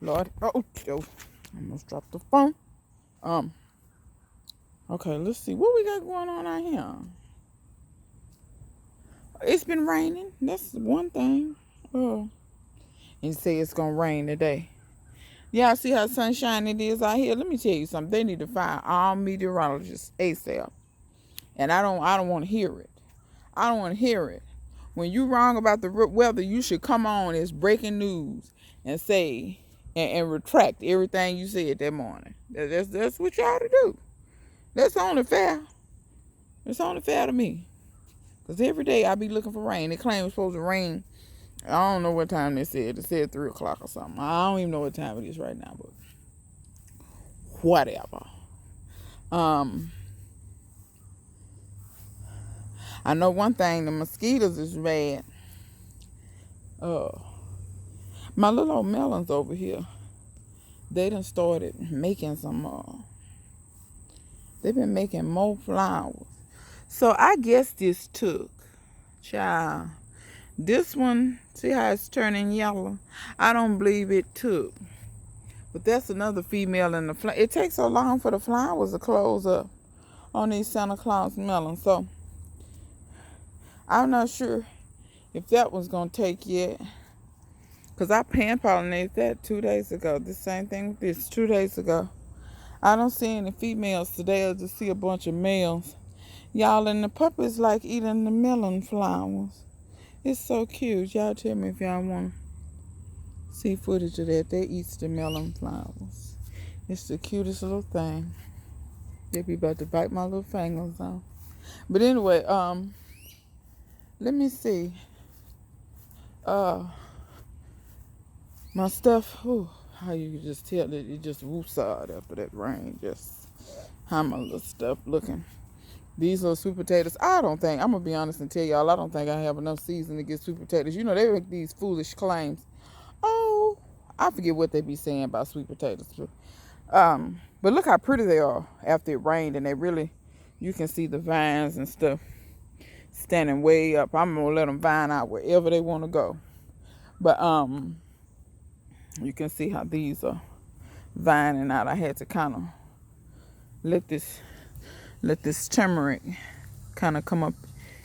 Lord. Oh, I almost dropped the phone. Um, okay, let's see. What we got going on out here? It's been raining. That's one thing. Oh, and say it's gonna rain today. Y'all see how sunshine it is out here? Let me tell you something. They need to find all meteorologists ASAP. And I don't want to hear it. I don't want to hear it. When you wrong about the weather, you should come on as breaking news and say and retract everything you said that morning. That's what you ought to do. That's only fair. It's only fair to me. Because every day I be looking for rain. They claim it's supposed to rain. I don't know what time they said. They said 3 o'clock or something. I don't even know what time it is right now, but whatever. Um, I know one thing, the mosquitoes is bad. My little old melons over here, they done started making some, they've been making more flowers. So I guess this took, child, this one, see how it's turning yellow? I don't believe it took. But that's another female in the flower. It takes so long for the flowers to close up on these Santa Claus melons. So I'm not sure if that was going to take yet. Because I pan pollinated that 2 days ago. The same thing with this 2 days ago. I don't see any females today. I just see a bunch of males. Y'all, and the puppies like eating the melon flowers. It's so cute. Y'all tell me if y'all want to see footage of that. They eat the melon flowers. It's the cutest little thing. They be about to bite my little fingers off. But anyway, let me see. My stuff, how you can just tell that it just woosawed after that rain. Just how my little stuff looking. These little sweet potatoes, I'm going to be honest and tell y'all, I don't think I have enough season to get sweet potatoes. You know, they make these foolish claims. Oh, I forget what they be saying about sweet potatoes. But look how pretty they are after it rained, and they really, you can see the vines and stuff standing way up. I'm going to let them vine out wherever they want to go. But, you can see how these are vining out. I had to kind of let this turmeric kind of come up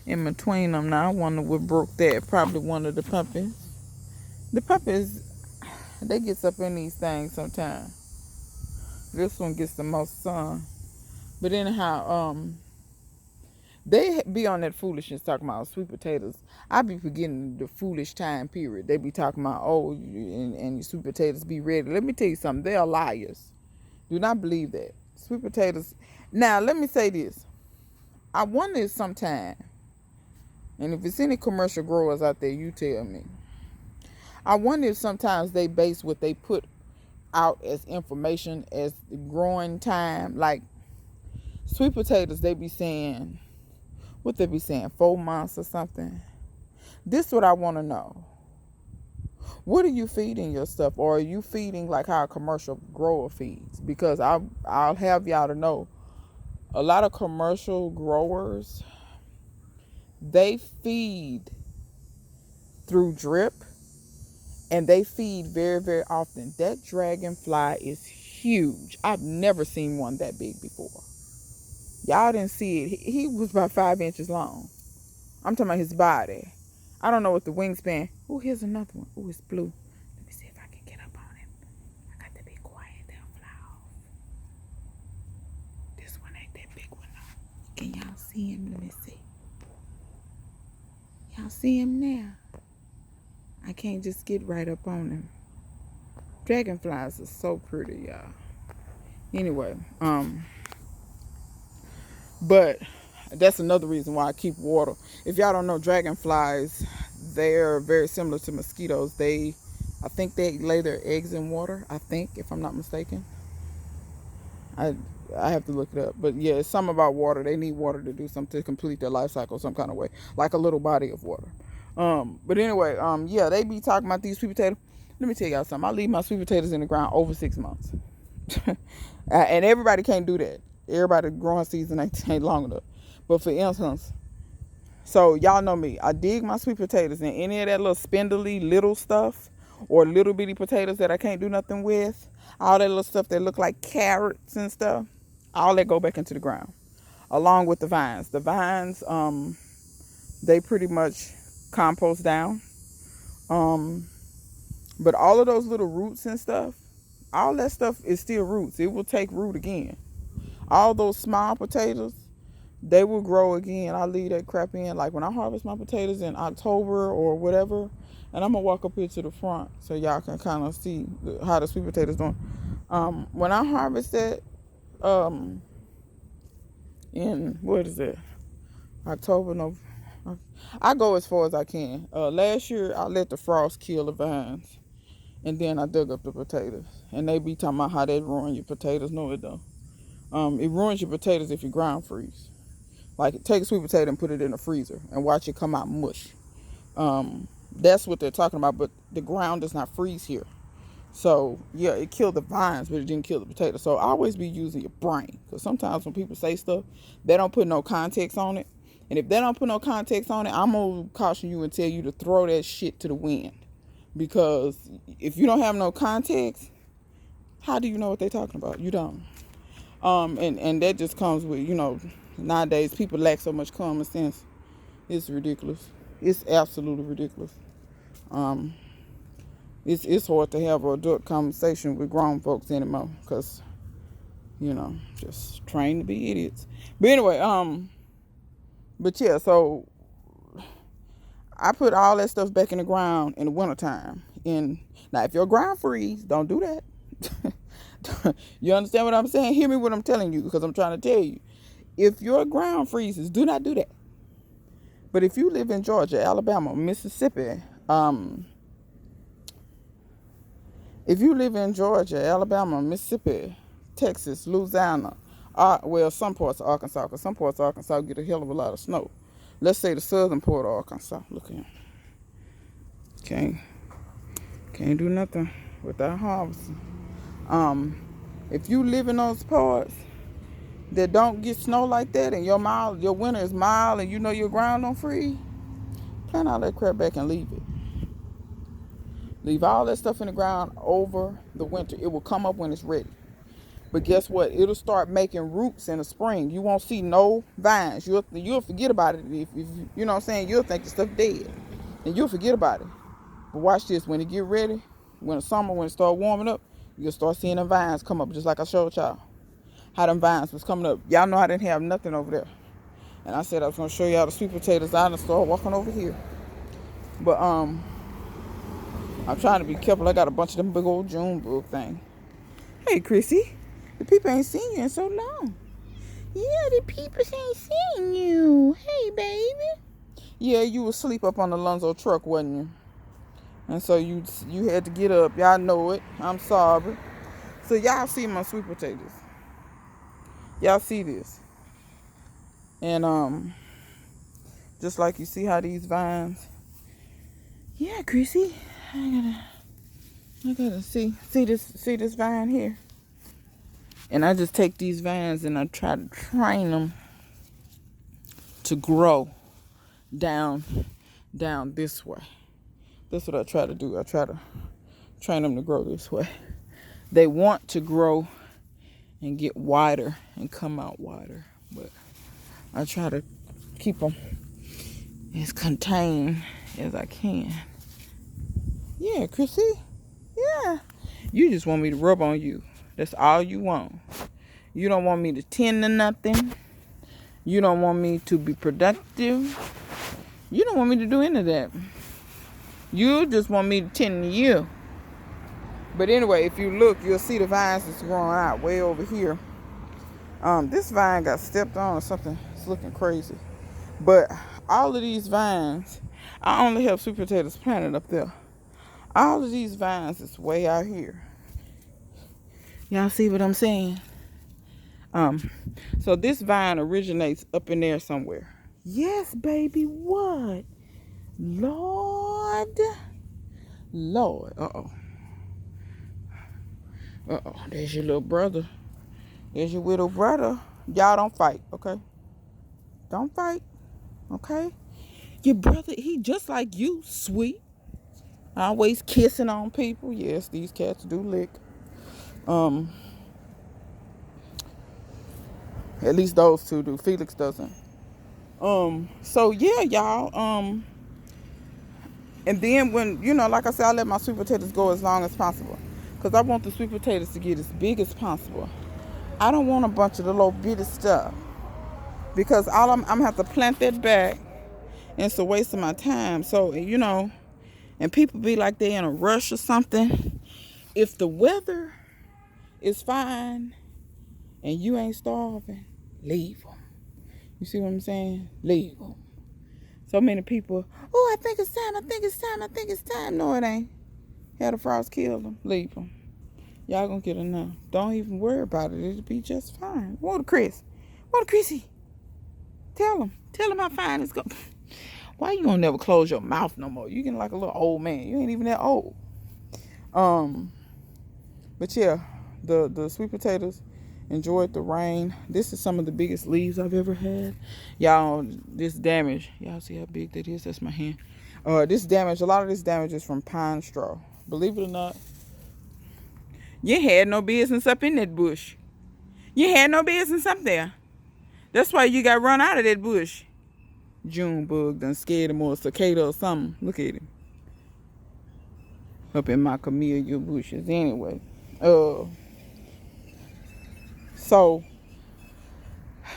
in between them. Now I wonder what broke that. Probably one of the puppies. The puppies, they gets up in these things sometimes. This one gets the most sun. But anyhow, they be on that foolishness talking about sweet potatoes. I be forgetting the foolish time period. They be talking about, and your sweet potatoes be ready. Let me tell you something. They are liars. Do not believe that. Sweet potatoes. Now, let me say this. I wonder if sometime, and if it's any commercial growers out there, you tell me. I wonder if sometimes they base what they put out as information as the growing time. Like, sweet potatoes, they be saying, what they be saying, 4 months or something. This is what I want to know. What are you feeding your stuff? Or are you feeding like how a commercial grower feeds? Because I'll have y'all to know, a lot of commercial growers, they feed through drip, and they feed very, very often. That dragonfly is huge. I've never seen one that big before. Y'all didn't see it. He was about 5 inches long. I'm talking about his body. I don't know what the wingspan. Oh, here's another one. Oh, it's blue. Let me see if I can get up on him. I got to be quiet. They'll fly off. This one ain't that big one though. Can y'all see him? Let me see. Y'all see him now? I can't just get right up on him. Dragonflies are so pretty, y'all. Anyway, but that's another reason why I keep water. If y'all don't know, dragonflies, they're very similar to mosquitoes. I think they lay their eggs in water. I think, if I'm not mistaken. I have to look it up. But yeah, it's something about water. They need water to do something, to complete their life cycle some kind of way. Like a little body of water. But anyway, yeah, they be talking about these sweet potatoes. Let me tell y'all something. I leave my sweet potatoes in the ground over 6 months. And everybody can't do that. Everybody growing season ain't long enough. But for instance, so y'all know me. I dig my sweet potatoes, and any of that little spindly little stuff, or little bitty potatoes that I can't do nothing with. All that little stuff that look like carrots and stuff. All that go back into the ground, along with the vines. The vines, they pretty much compost down. Um, but all of those little roots and stuff, all that stuff is still roots. It will take root again. All those small potatoes, they will grow again. I leave that crap in. Like when I harvest my potatoes in October or whatever, and I'm gonna walk up here to the front so y'all can kind of see how the sweet potatoes doing. When I harvest that, in what is it? October, no, I go as far as I can. Last year I let the frost kill the vines, and then I dug up the potatoes. And they be talking about how they ruin your potatoes. No, it don't. It ruins your potatoes if you ground freeze. Like take a sweet potato and put it in the freezer and watch it come out mush. That's what they're talking about. But the ground does not freeze here. So yeah, it killed the vines, but it didn't kill the potato. So always be using your brain, because sometimes when people say stuff, they don't put no context on it. And if they don't put no context on it, I'm gonna caution you and tell you to throw that shit to the wind. Because if you don't have no context, how do you know what they're talking about? You don't. And that just comes with, nowadays people lack so much common sense. It's ridiculous. It's absolutely ridiculous. It's hard to have an adult conversation with grown folks anymore, because, just trained to be idiots. But anyway, but yeah, so I put all that stuff back in the ground in the wintertime. Now, if your ground freeze, don't do that. You understand what I'm saying? Hear me what I'm telling you, because I'm trying to tell you. If your ground freezes, do not do that. But if you live in Georgia, Alabama, Mississippi, if you live in Georgia, Alabama, Mississippi, Texas, Louisiana, some parts of Arkansas, because some parts of Arkansas get a hell of a lot of snow. Let's say the southern part of Arkansas. Look at him. Can't do nothing without harvesting. If you live in those parts that don't get snow like that, and your winter is mild, and your ground don't freeze, plant all that crap back and leave it. Leave all that stuff in the ground over the winter. It will come up when it's ready. But guess what? It'll start making roots in the spring. You won't see no vines. You'll forget about it. If you know what I'm saying, you'll think the stuff dead, and you'll forget about it. But watch this. When it get ready, when the summer, when it start warming up, you'll start seeing the vines come up, just like I showed y'all. How them vines was coming up. Y'all know I didn't have nothing over there. And I said I was going to show y'all the sweet potatoes. I done started walking over here. But I'm trying to be careful. I got a bunch of them big old June bug things. Hey, Chrissy. The people ain't seen you in so long. Yeah, the people ain't seen you. Hey, baby. Yeah, you was asleep up on the Lonzo truck, wasn't you? And so you had to get up. Y'all know it. I'm sorry. So y'all see my sweet potatoes. Y'all see this. And just like you see how these vines. Yeah, Chrissy. I gotta see this vine here. And I just take these vines and I try to train them to grow down this way. That's what I try to do. I try to train them to grow this way. They want to grow and get wider and come out wider, but I try to keep them as contained as I can. Yeah, Chrissy. Yeah. You just want me to rub on you. That's all you want. You don't want me to tend to nothing. You don't want me to be productive. You don't want me to do any of that. You just want me to tend to you. But anyway, if you look, you'll see the vines that's growing out way over here. This vine got stepped on or something. It's looking crazy. But all of these vines, I only have sweet potatoes planted up there. All of these vines is way out here. Y'all see what I'm saying? So this vine originates up in there somewhere. Yes, baby, what? Lord. Uh-oh, there's your little brother. There's your little brother. Y'all don't fight, okay? Don't fight, okay? Your brother, he just like you, sweet. Always kissing on people. Yes, these cats do lick. Um, at least those two do. Felix doesn't. So yeah, y'all. And then when, like I said, I let my sweet potatoes go as long as possible. Because I want the sweet potatoes to get as big as possible. I don't want a bunch of the little bitty stuff. Because all I'm going to have to plant that back. And it's a waste of my time. So, and people be like they're in a rush or something. If the weather is fine and you ain't starving, leave them. You see what I'm saying? Leave them. So many people, oh, I think it's time, I think it's time, I think it's time. No, it ain't. Had the frost kill them. Leave them. Y'all gonna get enough. Don't even worry about it. It'll be just fine. What a Chris? What a Chrissy? Tell him. Tell him how fine it's going. Why you gonna never close your mouth no more? You getting like a little old man. You ain't even that old. But yeah, the sweet potatoes enjoyed the rain. This is some of the biggest leaves I've ever had. Y'all, this damage. Y'all see how big that is? That's my hand. This damage, a lot of this damage is from pine straw. Believe it or not, you had no business up in that bush. You had no business up there. That's why you got run out of that bush. June bug done scared him or a cicada or something. Look at him. Up in my camellia bushes anyway. So,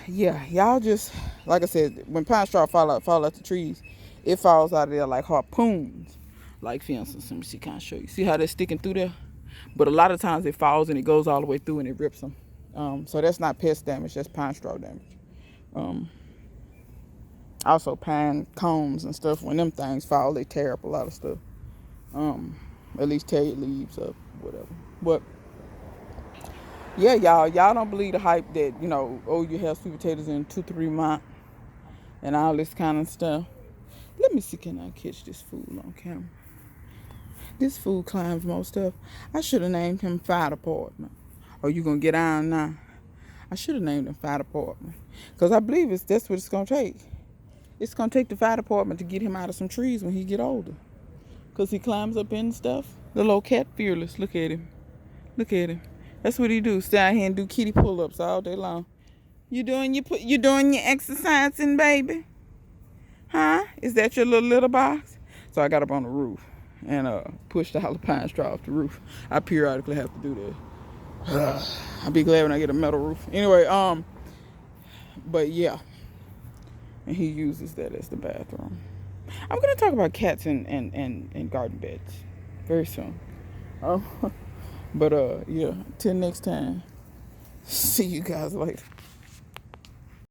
yeah, y'all just, like I said, when pine straw fall out the trees, it falls out of there like harpoons. Like, for instance, let me see, kind of show you. See how they're sticking through there? But a lot of times it falls and it goes all the way through and it rips them. So that's not pest damage, that's pine straw damage. Also pine cones and stuff, when them things fall, they tear up a lot of stuff. At least tear your leaves up, whatever. But yeah, y'all don't believe the hype that, you have sweet potatoes in 2-3 months and all this kind of stuff. Let me see, can I catch this fool on camera? This fool climbs more stuff. I should have named him Fire Department. Oh, you gonna get on now? I should have named him Fire Department. Because I believe that's what it's gonna take. It's gonna take the fire department to get him out of some trees when he get older. Because he climbs up in stuff. The little cat fearless. Look at him. Look at him. That's what he do. Stay out here and do kitty pull-ups all day long. You doing your exercising, baby? Huh? Is that your little litter box? So I got up on the roof and pushed all the pine straw off the roof. I periodically have to do that. I'll be glad when I get a metal roof. Anyway, but yeah. And he uses that as the bathroom. I'm gonna talk about cats and garden beds very soon. But yeah, till next time. See you guys later.